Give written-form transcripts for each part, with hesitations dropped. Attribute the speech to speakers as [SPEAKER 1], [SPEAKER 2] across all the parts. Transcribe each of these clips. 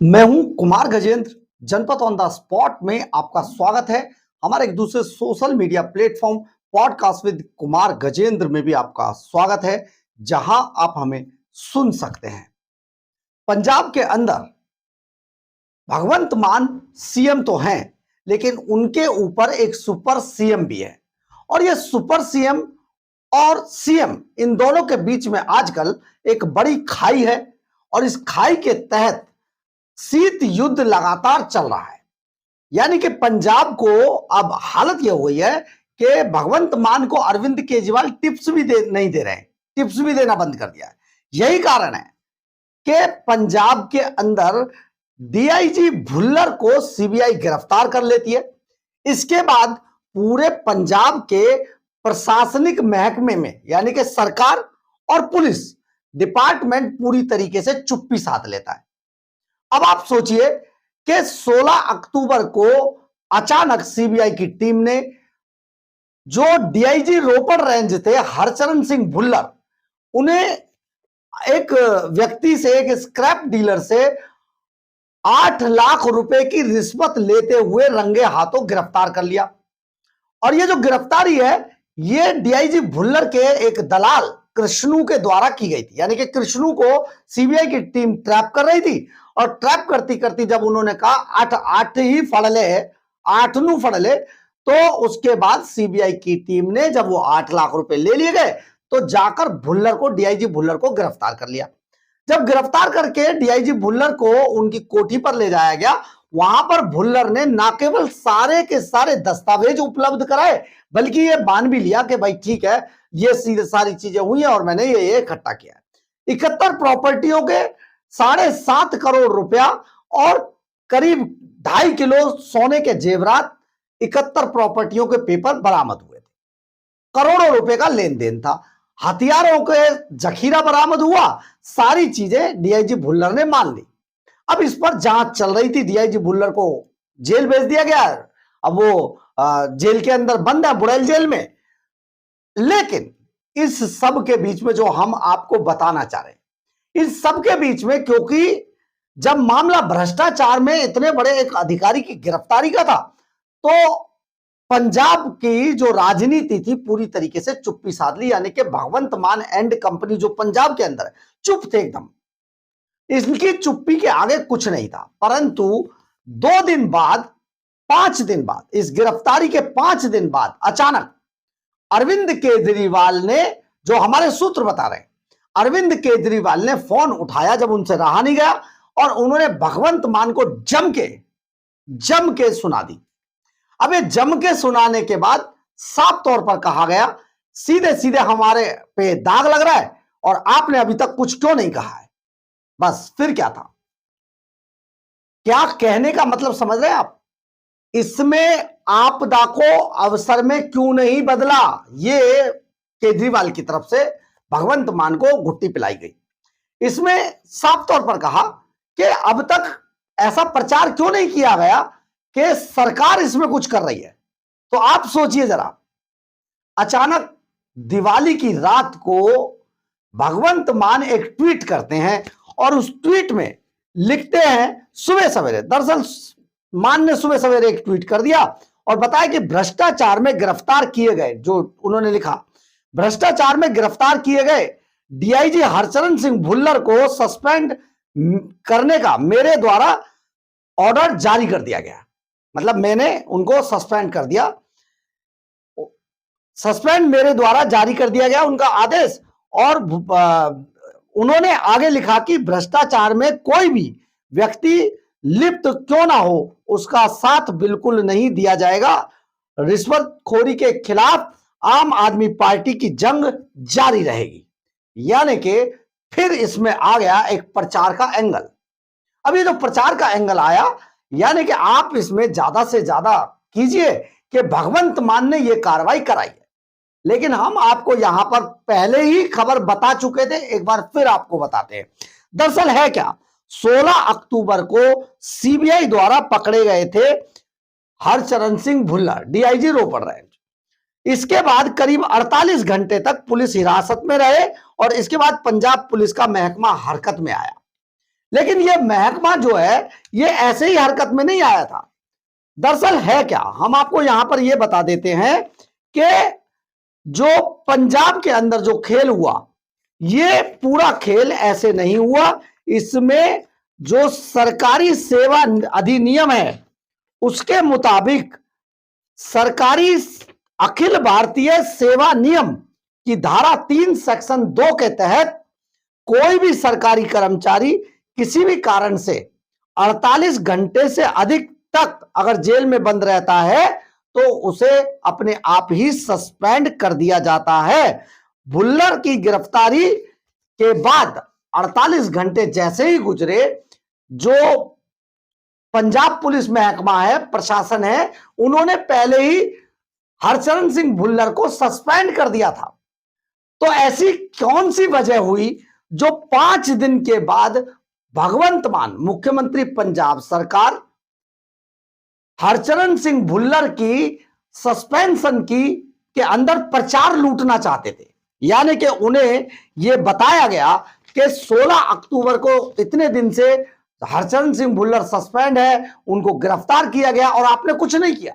[SPEAKER 1] मैं हूं कुमार गजेंद्र। जनपद ऑन द स्पॉट में आपका स्वागत है। हमारे एक दूसरे social media platform podcast with Kumar Gajendra में भी आपका स्वागत है, जहां आप हमें सुन सकते हैं। पंजाब के अंदर भगवंत मान सीएम तो हैं, लेकिन उनके ऊपर एक सुपर सीएम भी है। और ये सुपर सीएम और सीएम इन दोनों के बीच में आजकल एक बड़ी खाई है, और इस खाई के तहत शीत युद्ध लगातार चल रहा है। यानी कि पंजाब को अब हालत यह हुई है कि भगवंत मान को अरविंद केजरीवाल टिप्स भी नहीं दे रहे हैं, टिप्स भी देना बंद कर दिया है। यही कारण है कि पंजाब के अंदर डीआईजी भुल्लर को सीबीआई गिरफ्तार कर लेती है। इसके बाद पूरे पंजाब के प्रशासनिक महकमे में, यानी कि सरकार और पुलिस डिपार्टमेंट पूरी तरीके से चुप्पी साध लेता है। अब आप सोचिए कि 16 अक्टूबर को अचानक सीबीआई की टीम ने जो डीआईजी रोपड़ रेंज थे हरचरण सिंह भुल्लर, उन्हें एक व्यक्ति से, एक स्क्रैप डीलर से 8 लाख रुपए की रिश्वत लेते हुए रंगे हाथों गिरफ्तार कर लिया। और ये जो गिरफ्तारी है, ये डीआईजी भुल्लर के एक दलाल कृष्णू के द्वारा की गई थी। यानी कि कृष्णू को सीबीआई की टीम ट्रैप कर रही थी, और ट्रैप करती करती जब उन्होंने कहा आठ आठ ही फड़ले, आठ नू फड़ले, तो उसके बाद सीबीआई की टीम ने, जब वो 8 लाख रुपए ले लिए गए, तो जाकर भुल्लर को, डीआईजी भुल्लर को गिरफ्तार कर लिया। जब गिरफ्तार करके डीआईजी भुल्लर को उनकी कोठी पर ले जाया गया, वहां पर भुल्लर ने न केवल सारे के सारे दस्तावेज उपलब्ध कराए, बल्कि ये मान भी लिया कि भाई ठीक है, ये सीधे सारी चीजें हुई हैं और मैंने ये इकट्ठा किया है। 71 प्रॉपर्टियों के 7.5 करोड़ रुपया और करीब 2.5 किलो सोने के जेवरात, 71 प्रॉपर्टियों के पेपर बरामद हुए थे। करोड़ों रुपए का लेन देन था। हथियारों के जखीरा बरामद हुआ। सारी चीजें डीआईजी भुल्लर ने मान ली। अब इस पर जांच चल रही थी। डीआईजी भुल्लर को जेल भेज दिया गया। अब वो जेल के अंदर बंद है, बुड़ैल जेल में। लेकिन इस सब के बीच में जो हम आपको बताना चाह रहे हैं, इस सब के बीच में, क्योंकि जब मामला भ्रष्टाचार में इतने बड़े एक अधिकारी की गिरफ्तारी का था, तो पंजाब की जो राजनीति थी पूरी तरीके से चुप्पी साध ली। यानी कि भगवंत मान एंड कंपनी जो पंजाब के अंदर है, चुप थे एकदम। इनकी चुप्पी के आगे कुछ नहीं था। परंतु 2 दिन बाद, 5 दिन बाद, इस गिरफ्तारी के 5 दिन बाद अचानक अरविंद केजरीवाल ने, जो हमारे सूत्र बता रहे हैं, अरविंद केजरीवाल ने फोन उठाया जब उनसे रहा नहीं गया, और उन्होंने भगवंत मान को जम के सुना दी। अब ये जम के सुनाने के बाद साफ तौर पर कहा गया, सीधे सीधे हमारे पे दाग लग रहा है और आपने अभी तक कुछ क्यों नहीं कहा है। बस फिर क्या था, क्या कहने का मतलब समझ रहे हैं आप? इसमें आपदा को अवसर में क्यों नहीं बदला, ये केजरीवाल की तरफ से भगवंत मान को घुट्टी पिलाई गई। इसमें साफ तौर पर कहा कि अब तक ऐसा प्रचार क्यों नहीं किया गया कि सरकार इसमें कुछ कर रही है। तो आप सोचिए जरा, अचानक दिवाली की रात को भगवंत मान एक ट्वीट करते हैं, और उस ट्वीट में लिखते हैं सुबह सवेरे, दरअसल मान ने सुबह सवेरे एक ट्वीट कर दिया और बताया कि भ्रष्टाचार में गिरफ्तार किए गए, जो उन्होंने लिखा, भ्रष्टाचार में गिरफ्तार किए गए डीआईजी हरचरण सिंह भुल्लर को सस्पेंड करने का मेरे द्वारा ऑर्डर जारी कर दिया गया। मतलब मैंने उनको सस्पेंड कर दिया, सस्पेंड मेरे द्वारा जारी कर दिया गया उनका आदेश। और उन्होंने आगे लिखा कि भ्रष्टाचार में कोई भी व्यक्ति लिप्त क्यों ना हो, उसका साथ बिल्कुल नहीं दिया जाएगा। रिश्वतखोरी के खिलाफ आम आदमी पार्टी की जंग जारी रहेगी। यानी कि फिर इसमें आ गया एक प्रचार का एंगल। अब ये जो प्रचार का एंगल आया, यानी कि आप इसमें ज्यादा से ज्यादा कीजिए कि भगवंत मान ने यह कार्रवाई कराई है। लेकिन हम आपको यहां पर पहले ही खबर बता चुके थे, एक बार फिर आपको बताते हैं। दरअसल है क्या, 16 अक्टूबर को सीबीआई द्वारा पकड़े गए थे हरचरण सिंह भुल्लर, डीआईजी रोपड़ रेंज। इसके बाद करीब 48 घंटे तक पुलिस हिरासत में रहे, और इसके बाद पंजाब पुलिस का महकमा हरकत में आया। लेकिन यह महकमा जो है, ये ऐसे ही हरकत में नहीं आया था। दरअसल है क्या, हम आपको यहां पर यह बता देते हैं कि जो पंजाब के अंदर जो खेल हुआ, ये पूरा खेल ऐसे नहीं हुआ। इसमें जो सरकारी सेवा अधिनियम है उसके मुताबिक सरकारी अखिल भारतीय सेवा नियम की धारा 3 सेक्शन 2 के तहत कोई भी सरकारी कर्मचारी किसी भी कारण से 48 घंटे से अधिक तक अगर जेल में बंद रहता है तो उसे अपने आप ही सस्पेंड कर दिया जाता है। भुल्लर की गिरफ्तारी के बाद 48 घंटे जैसे ही गुजरे, जो पंजाब पुलिस महकमा है, प्रशासन है, उन्होंने पहले ही हरचरण सिंह भुल्लर को सस्पेंड कर दिया था। तो ऐसी कौन सी वजह हुई जो 5 दिन के बाद भगवंत मान मुख्यमंत्री पंजाब सरकार हरचरण सिंह भुल्लर की सस्पेंशन की के अंदर प्रचार लूटना चाहते थे। यानी कि उन्हें यह बताया गया कि 16 अक्टूबर को इतने दिन से हरचरण सिंह भुल्लर सस्पेंड है, उनको गिरफ्तार किया गया और आपने कुछ नहीं किया।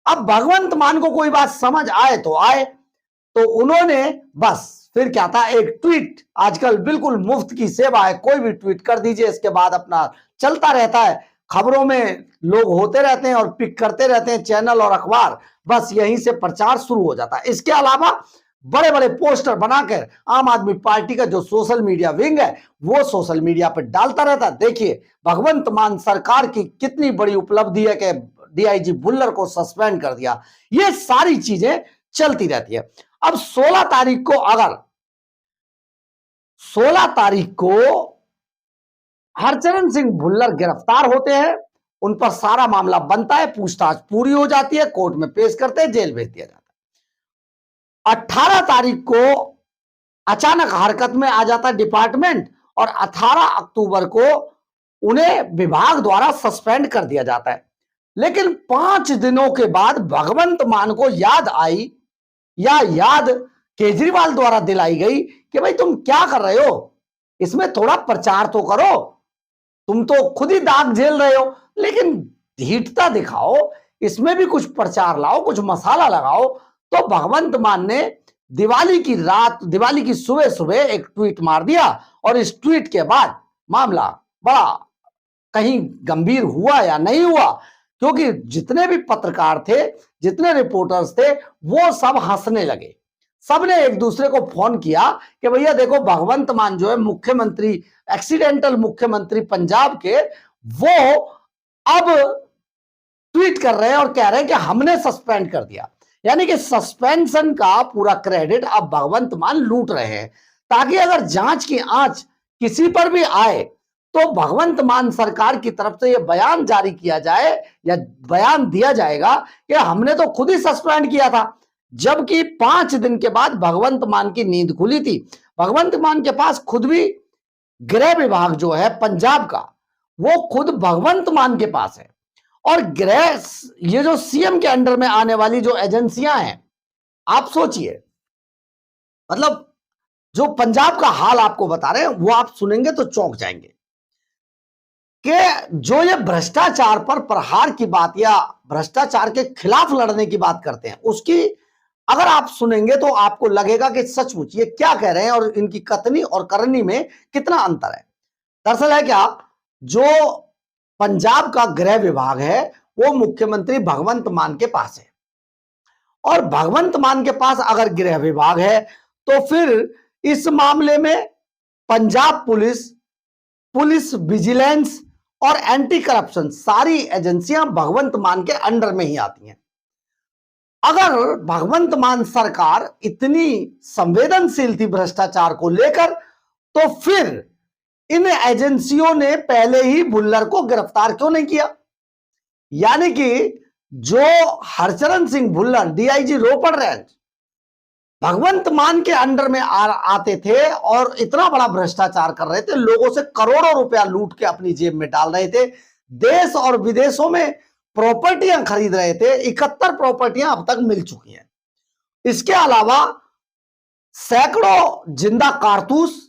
[SPEAKER 1] अब भगवंत मान को कोई बात समझ आए तो आए, तो उन्होंने बस फिर क्या था, एक ट्वीट, आजकल बिल्कुल मुफ्त की सेवा है, कोई भी ट्वीट कर दीजिए, इसके बाद अपना चलता रहता है, खबरों में लोग होते रहते हैं और पिक करते रहते हैं चैनल और अखबार, बस यहीं से प्रचार शुरू हो जाता है। इसके अलावा बड़े बड़े पोस्टर बनाकर आम आदमी पार्टी का जो सोशल मीडिया विंग है वो सोशल मीडिया पर डालता रहता है। देखिए भगवंत मान सरकार की कितनी बड़ी उपलब्धि है कि डीआईजी भुल्लर को सस्पेंड कर दिया। ये सारी चीजें चलती रहती है। अब 16 तारीख को हरचरण सिंह भुल्लर गिरफ्तार होते हैं, उन पर सारा मामला बनता है, पूछताछ पूरी हो जाती है, कोर्ट में पेश करते हैं, जेल भेज दिया जाता है। 18 तारीख को अचानक हरकत में आ जाता है डिपार्टमेंट और 18 अक्टूबर को उन्हें विभाग द्वारा सस्पेंड कर दिया जाता है। लेकिन 5 दिनों के बाद भगवंत मान को याद आई, या याद केजरीवाल द्वारा दिलाई गई कि भाई तुम क्या कर रहे हो, इसमें थोड़ा प्रचार तो करो, तुम तो खुद ही दाग झेल रहे हो, लेकिन धीटता दिखाओ, इसमें भी कुछ प्रचार लाओ, कुछ मसाला लगाओ। तो भगवंत मान ने दिवाली की सुबह सुबह एक ट्वीट मार दिया और इस ट्वीट के बाद मामला बड़ा कहीं गंभीर हुआ या नहीं हुआ, क्योंकि जितने भी पत्रकार थे, जितने रिपोर्टर्स थे, वो सब हंसने लगे। सबने एक दूसरे को फोन किया कि भैया देखो भगवंत मान जो है मुख्यमंत्री, एक्सीडेंटल मुख्यमंत्री पंजाब के, वो अब ट्वीट कर रहे हैं और कह रहे हैं कि हमने सस्पेंड कर दिया। यानी कि सस्पेंशन का पूरा क्रेडिट अब भगवंत मान लूट रहे हैं, ताकि अगर जांच की आंच किसी पर भी आए तो भगवंत मान सरकार की तरफ से यह बयान जारी किया जाए या बयान दिया जाएगा कि हमने तो खुद ही सस्पेंड किया था। जबकि 5 दिन के बाद भगवंत मान की नींद खुली थी। भगवंत मान के पास खुद भी गृह विभाग जो है पंजाब का, वो खुद भगवंत मान के पास है। और गृह, ये जो सीएम के अंडर में आने वाली जो एजेंसियां हैं, आप सोचिए, मतलब जो पंजाब का हाल आपको बता रहे हैं वो आप सुनेंगे तो चौंक जाएंगे कि जो ये भ्रष्टाचार पर प्रहार की बात या भ्रष्टाचार के खिलाफ लड़ने की बात करते हैं, उसकी अगर आप सुनेंगे तो आपको लगेगा कि सचमुच ये क्या कह रहे हैं और इनकी कथनी और करनी में कितना अंतर है। दरअसल है क्या, जो पंजाब का गृह विभाग है वो मुख्यमंत्री भगवंत मान के पास है, और भगवंत मान के पास अगर गृह विभाग है तो फिर इस मामले में पंजाब पुलिस विजिलेंस और एंटी करप्शन सारी एजेंसियां भगवंत मान के अंडर में ही आती हैं। अगर भगवंत मान सरकार इतनी संवेदनशील थी भ्रष्टाचार को लेकर, तो फिर इन एजेंसियों ने पहले ही भुल्लर को गिरफ्तार क्यों नहीं किया? यानी कि जो हरचरण सिंह भुल्लर डीआईजी रोपड़ रेंज भगवंत मान के अंडर में आते थे और इतना बड़ा भ्रष्टाचार कर रहे थे, लोगों से करोड़ों रुपया लूट के अपनी जेब में डाल रहे थे, देश और विदेशों में प्रॉपर्टियां खरीद रहे थे। 71 प्रॉपर्टियां अब तक मिल चुकी हैं। इसके अलावा सैकड़ों जिंदा कारतूस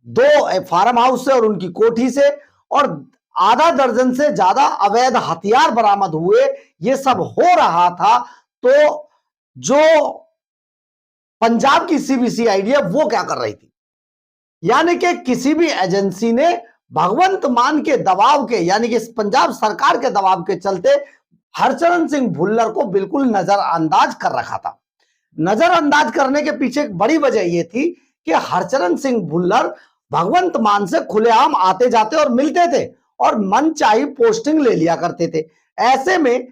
[SPEAKER 1] 2 फार्म हाउस से और उनकी कोठी से, और आधा दर्जन से ज्यादा अवैध हथियार बरामद हुए, ये सब हो रहा था। तो जो पंजाब की सीबीसीआईडी है वो क्या कर रही थी, यानी कि किसी भी एजेंसी ने भगवंत मान के दबाव के, यानी कि पंजाब सरकार के दबाव के चलते हरचरण सिंह भुल्लर को बिल्कुल नजरअंदाज कर रखा था। नजरअंदाज करने के पीछे एक बड़ी वजह यह थी कि हरचरण सिंह भुल्लर भगवंत मान से खुलेआम आते जाते और मिलते थे और मनचाही पोस्टिंग ले लिया करते थे। ऐसे में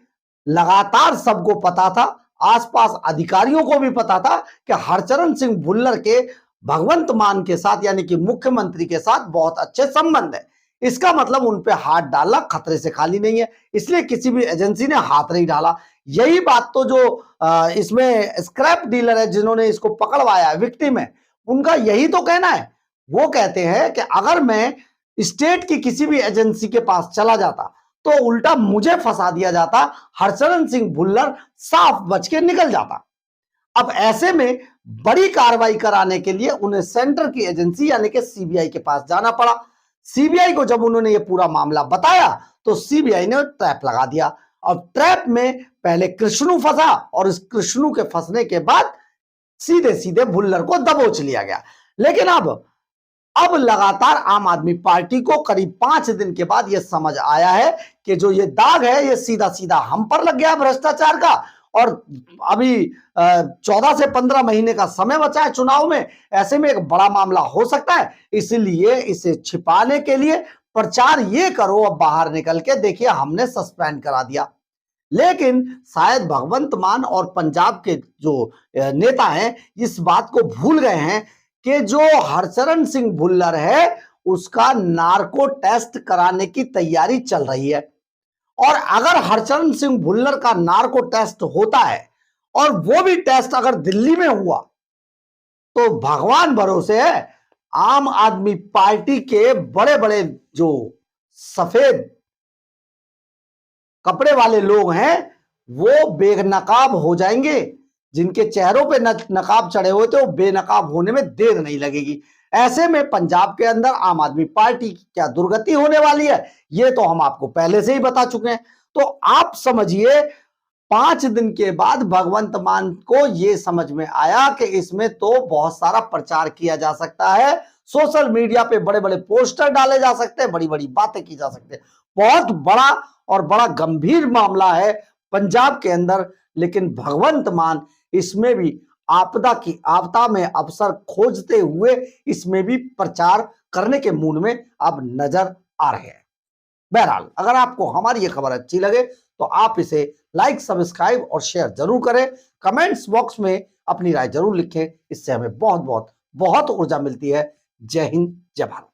[SPEAKER 1] लगातार सबको पता था, आसपास अधिकारियों को भी पता था कि हरचरण सिंह भुल्लर के भगवंत मान के साथ, यानी कि मुख्यमंत्री के साथ बहुत अच्छे संबंध है। इसका मतलब उन पे हाथ डालना खतरे से खाली नहीं है, इसलिए किसी भी एजेंसी ने हाथ नहीं डाला। यही बात तो जो इसमें स्क्रैप डीलर है जिन्होंने इसको पकड़वाया, विक्टिम है, उनका यही तो कहना है। वो कहते हैं कि अगर मैं स्टेट की किसी भी एजेंसी के पास चला जाता तो उल्टा मुझे फंसा दिया जाता, हरचरण सिंह भुल्लर साफ बच के निकल जाता। अब ऐसे में बड़ी कार्रवाई कराने के लिए उन्हें सेंटर की एजेंसी यानी कि सीबीआई के पास जाना पड़ा। सीबीआई को जब उन्होंने ये पूरा मामला बताया तो सीबीआई ने ट्रैप लगा दिया। अब ट्रैप में पहले कृष्णु फंसा और इस कृष्णु के फंसने के बाद सीधे सीधे भुल्लर को दबोच लिया गया। लेकिन अब लगातार आम आदमी पार्टी को करीब 5 दिन के बाद यह समझ आया है कि जो ये दाग है ये सीधा सीधा हम पर लग गया भ्रष्टाचार का। और अभी 14 से 15 महीने का समय बचा है चुनाव में, ऐसे में एक बड़ा मामला हो सकता है। इसलिए इसे छिपाने के लिए प्रचार ये करो अब बाहर निकल के देखिए हमने सस्पेंड करा दिया। लेकिन शायद भगवंत मान और पंजाब के जो नेता हैं इस बात को भूल गए हैं कि जो हरचरण सिंह भुल्लर है उसका नार्को टेस्ट कराने की तैयारी चल रही है। और अगर हरचरण सिंह भुल्लर का नार्को टेस्ट होता है और वो भी टेस्ट अगर दिल्ली में हुआ तो भगवान भरोसे है, आम आदमी पार्टी के बड़े बड़े जो सफेद कपड़े वाले लोग हैं वो बेनकाब हो जाएंगे। जिनके चेहरों पे नकाब चढ़े हुए थे वो बेनकाब होने में देर नहीं लगेगी। ऐसे में पंजाब के अंदर आम आदमी पार्टी की क्या दुर्गति होने वाली है ये तो हम आपको पहले से ही बता चुके हैं। तो आप समझिए 5 दिन के बाद भगवंत मान को यह समझ में आया कि इसमें तो बहुत सारा प्रचार किया जा सकता है, सोशल मीडिया पे बड़े बड़े पोस्टर डाले जा सकते हैं, बड़ी बड़ी बातें की जा सकती है। बहुत बड़ा और बड़ा गंभीर मामला है पंजाब के अंदर। लेकिन भगवंत मान इसमें भी आपदा में अवसर खोजते हुए इसमें भी प्रचार करने के मूड में अब नजर आ रहे हैं। बहरहाल अगर आपको हमारी ये खबर अच्छी लगे तो आप इसे लाइक, सब्सक्राइब और शेयर जरूर करें। कमेंट्स बॉक्स में अपनी राय जरूर लिखें, इससे हमें बहुत बहुत बहुत ऊर्जा मिलती है। जय हिंद, जय भारत।